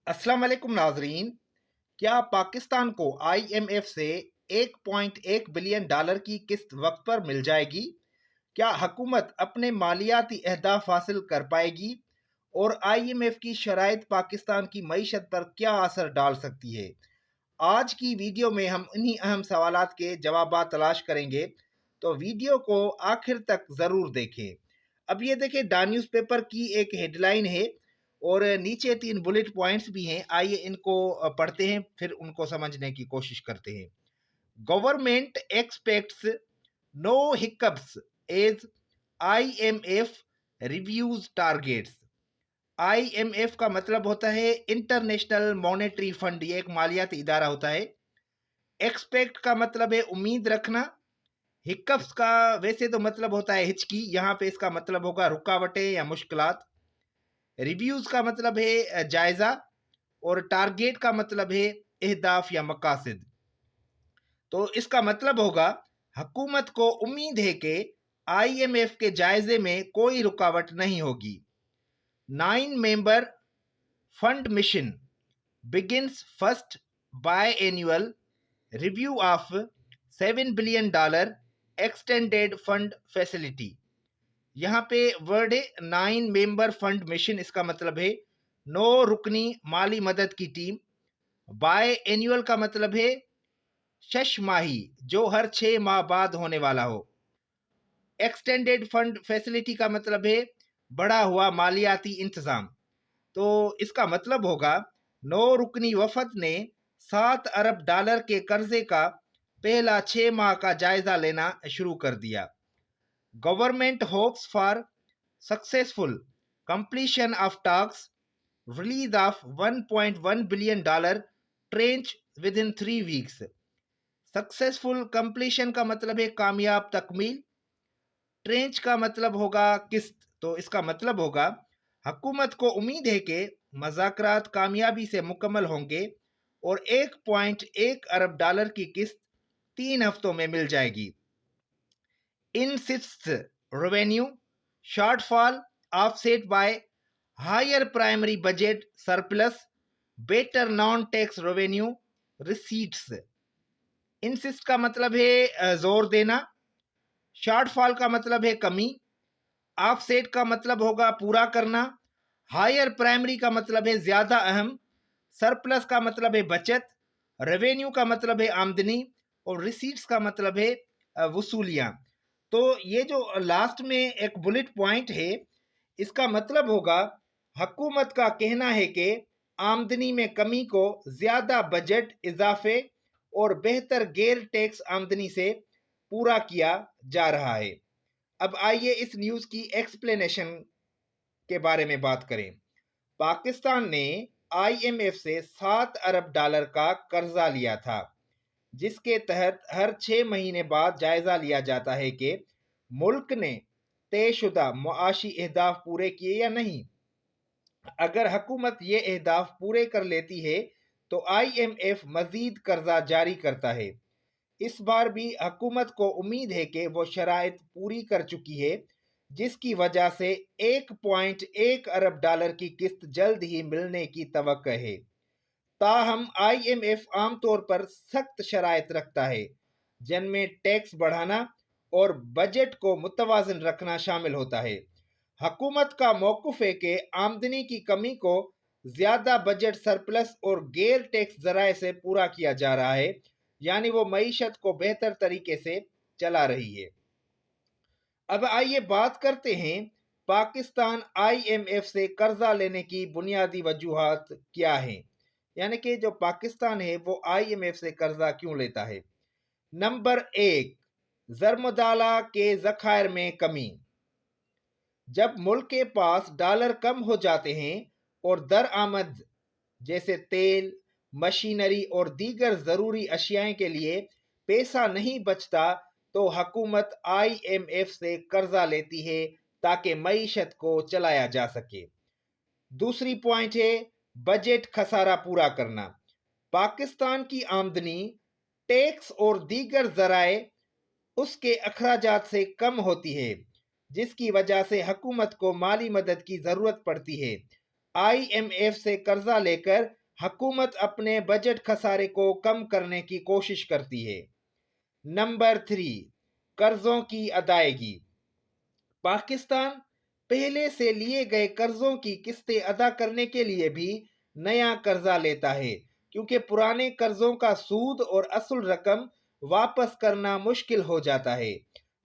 अस्सलाम वालेकुम नाजरीन। क्या पाकिस्तान को आईएमएफ से 1.1 बिलियन डॉलर की किस्त वक्त पर मिल जाएगी? क्या हुकूमत अपने मालियाती अहदाफ हासिल कर पाएगी? और आईएमएफ की शराइत पाकिस्तान की मईशत पर क्या असर डाल सकती है? आज की वीडियो में हम इन्हीं अहम सवालात के जवाब तलाश करेंगे, तो वीडियो को आखिर तक ज़रूर देखें। अब ये देखें, डा न्यूज़पेपर की एक हेडलाइन है और नीचे 3 बुलेट पॉइंट्स भी हैं। आइए इनको पढ़ते हैं, फिर उनको समझने की कोशिश करते हैं। Government expects no hiccups as IMF reviews targets. IMF का मतलब होता है इंटरनेशनल मॉनेटरी फंड, ये एक मालियाती इदारा होता है। एक्सपेक्ट का मतलब है उम्मीद रखना। हिकअप्स का वैसे तो मतलब होता है हिचकी, यहाँ पे इसका मतलब होगा रुकावटें या मुश्किलात। रिव्यूज का मतलब है जायजा, और टारगेट का मतलब है अहदाफ या मकासद। तो इसका मतलब होगा हुकूमत को उम्मीद है कि आईएमएफ के जायजे में कोई रुकावट नहीं होगी। 9 member fund mission begins first biannual review of $7 billion extended fund facility। यहाँ पे वर्ड है 9 member फंड मिशन, इसका मतलब है 9 रुकनी माली मदद की टीम। बाय एनुअल का मतलब है 6 माही, जो हर 6 माह बाद होने वाला हो। एक्सटेंडेड फंड फैसिलिटी का मतलब है बढ़ा हुआ मालियाती इंतजाम। तो इसका मतलब होगा 9 रुकनी वफद ने $7 अरब के कर्जे का पहला 6 माह का जायजा लेना शुरू कर दिया। Government hopes for successful completion of talks, release of $1.1 billion trench with in 3 weeks. Successful completion का मतलब है कामयाब तकमील। ट्रेंच का मतलब होगा किस्त। तो इसका मतलब होगा हुकूमत को उम्मीद है कि मज़ाकरात कामयाबी से मुकम्मल होंगे और $1.1 अरब की किस्त 3 हफ्तों में मिल जाएगी। Insists revenue shortfall offset by higher primary budget surplus, better non-tax revenue receipts। Insist का मतलब है जोर देना। शॉर्टफॉल का मतलब है कमी। ऑफसेट का मतलब होगा पूरा करना। हायर प्राइमरी का मतलब है ज्यादा अहम। सरप्लस का मतलब है बचत। रेवेन्यू का मतलब है आमदनी। और रिसीट्स का मतलब है वसूलियां। तो ये जो लास्ट में एक बुलेट पॉइंट है, इसका मतलब होगा हुकूमत का कहना है कि आमदनी में कमी को ज्यादा बजट इजाफे और बेहतर गैर टैक्स आमदनी से पूरा किया जा रहा है। अब आइए इस न्यूज़ की एक्सप्लेनेशन के बारे में बात करें। पाकिस्तान ने आईएमएफ से $7 अरब का कर्जा लिया था, जिसके तहत हर 6 महीने बाद जायजा लिया जाता है कि मुल्क ने तयशुदा मुआशी अहदाफ पूरे किए या नहीं। अगर हुकूमत ये अहदाफ पूरे कर लेती है तो आईएमएफ मजीद कर्जा जारी करता है। इस बार भी हुकूमत को उम्मीद है कि वो शराइत पूरी कर चुकी है, जिसकी वजह से $1.1 अरब की किस्त जल्द ही मिलने की तवक्को है। ताहम आईएमएफ आमतौर पर सख्त शराइत रखता है, जिनमें टैक्स बढ़ाना और बजट को मुतवाजन रखना शामिल होता है। हुकूमत का मौक़िफ़ है कि आमदनी की कमी को ज़्यादा बजट सरप्लस और गैर टैक्स ज़राए से पूरा किया जा रहा है, यानी वो मईशत को बेहतर तरीके से चला रही है। अब आइए बात करते हैं पाकिस्तान आईएमएफ से कर्जा लेने की बुनियादी वजूहात क्या हैं, यानी कि जो पाकिस्तान है वो आईएमएफ से कर्जा क्यों लेता है। नंबर 1, ज़रमुदाला के ज़खायर में कमी। जब मुल्क के पास डॉलर कम हो जाते हैं और दरआमद जैसे तेल, मशीनरी और दीगर ज़रूरी अशियाएं के लिए पैसा नहीं बचता, तो हुकूमत आईएमएफ से कर्जा लेती है ताकि मईशत को चलाया जा सके। दूसरी पॉइंट है बजट खसारा पूरा करना। पाकिस्तान की आमदनी टैक्स और दीगर ज़राए उसके अखराजात से कम होती है, जिसकी वजह से हुकूमत को माली मदद की ज़रूरत पड़ती है। IMF से कर्जा लेकर हुकूमत अपने बजट खसारे को कम करने की कोशिश करती है। नंबर 3, कर्जों की अदायगी। पाकिस्तान पहले से लिए गए कर्जों की किस्तें अदा करने के लिए भी नया कर्जा लेता है, क्योंकि पुराने कर्जों का सूद और असल रकम वापस करना मुश्किल हो जाता है।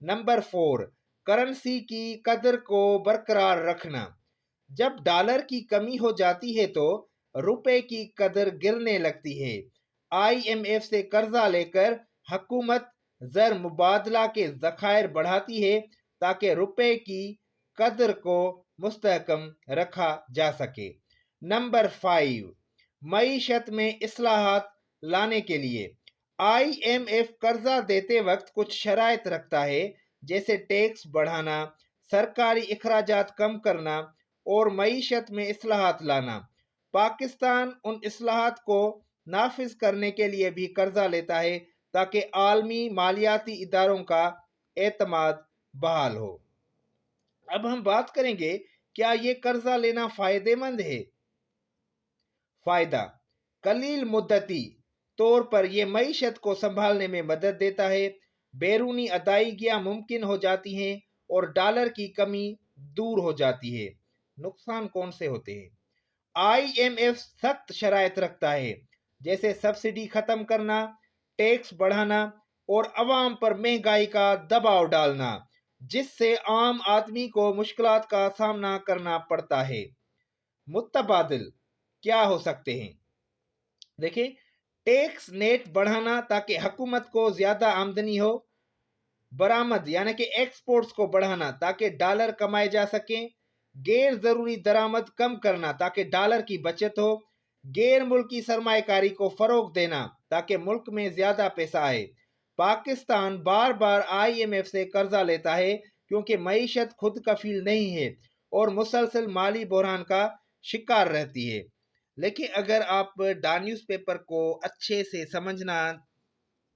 नंबर 4, करेंसी की कदर को बरकरार रखना। जब डॉलर की कमी हो जाती है तो रुपए की कदर गिरने लगती है। IMF से कर्जा लेकर हुकूमत ज़र मुबादला के ज़खायर बढ़ाती है ताकि रुपए की कदर को मुस्तहकम रखा जा सके। नंबर 5, मईशत में इस्लाहात लाने के लिए IMF कर्जा देते वक्त कुछ शराइत रखता है, जैसे टैक्स बढ़ाना, सरकारी अखराजात कम करना और मईशत में इस्लाहात लाना। पाकिस्तान उन इस्लाहात को नाफिज करने के लिए भी कर्जा लेता है ताकि आलमी मालियाती इदारों का एतमाद बहाल हो। अब हम बात करेंगे, क्या ये कर्जा लेना फायदेमंद है? फायदा: कलील मुद्दती तौर पर यह मईशत को संभालने में मदद देता है, बैरूनी अदायगियां मुमकिन हो जाती हैं और डॉलर की कमी दूर हो जाती है। नुकसान कौन से होते हैं? IMF सख्त शराइत रखता है, जैसे सब्सिडी खत्म करना, टैक्स बढ़ाना और अवाम पर महंगाई का दबाव डालना, जिससे आम आदमी को मुश्किलात का सामना करना पड़ता है। मुतबादिल क्या हो सकते हैं? देखिए, टैक्स नेट बढ़ाना ताकि हुकूमत को ज्यादा आमदनी हो, बरामद यानी कि एक्सपोर्ट्स को बढ़ाना ताकि डॉलर कमाए जा सकें, गैर जरूरी दरामद कम करना ताकि डॉलर की बचत हो, गैर मुल्की सरमाएकारी को फरोग देना ताकि मुल्क में ज्यादा पैसा आए। पाकिस्तान बार बार IMF से कर्जा लेता है क्योंकि मईशत खुद कफील नहीं है और मुसलसल माली बहरान का शिकार रहती है। लेकिन अगर आप डा न्यूज़पेपर को अच्छे से समझना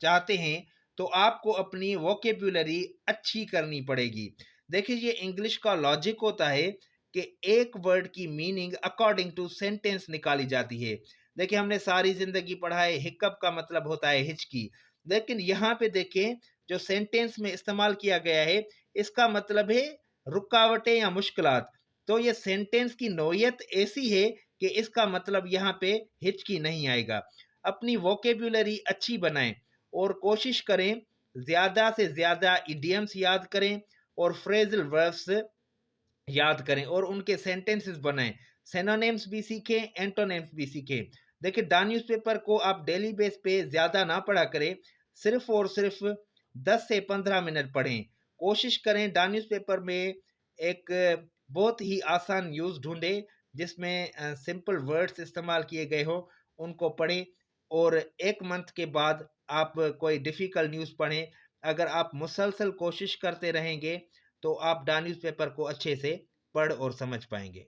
चाहते हैं तो आपको अपनी वोकेबुलरी अच्छी करनी पड़ेगी। देखिए, ये इंग्लिश का लॉजिक होता है कि एक वर्ड की मीनिंग अकॉर्डिंग टू सेंटेंस निकाली जाती है। देखिए, हमने सारी जिंदगी पढ़ा है हिकअप का मतलब होता है हिचकी, लेकिन यहाँ पे देखें जो सेंटेंस में इस्तेमाल किया गया है इसका मतलब है रुकावटें या मुश्किलात। तो ये सेंटेंस की नौयत ऐसी है कि इसका मतलब यहाँ पे हिचकी नहीं आएगा। अपनी वोकेबुलरी अच्छी बनाएं और कोशिश करें ज़्यादा से ज़्यादा इडियम्स याद करें और फ्रेजल वर्ब्स याद करें और उनके सेंटेंसेस बनाएं। सिनोनिम्स भी सीखें, एंटोनिम्स भी सीखें। देखिए, डा न्यूज़पेपर को आप डेली बेस पे ज़्यादा ना पढ़ा करें, सिर्फ और सिर्फ 10 से 15 मिनट पढ़ें। कोशिश करें डा न्यूज़पेपर में एक बहुत ही आसान यूज़ ढूंढें जिसमें सिंपल वर्ड्स इस्तेमाल किए गए हो, उनको पढ़ें और एक मंथ के बाद आप कोई डिफ़िकल्ट न्यूज़ पढ़ें। अगर आप मुसलसल कोशिश करते रहेंगे तो आप डा न्यूज़पेपर को अच्छे से पढ़ और समझ पाएंगे।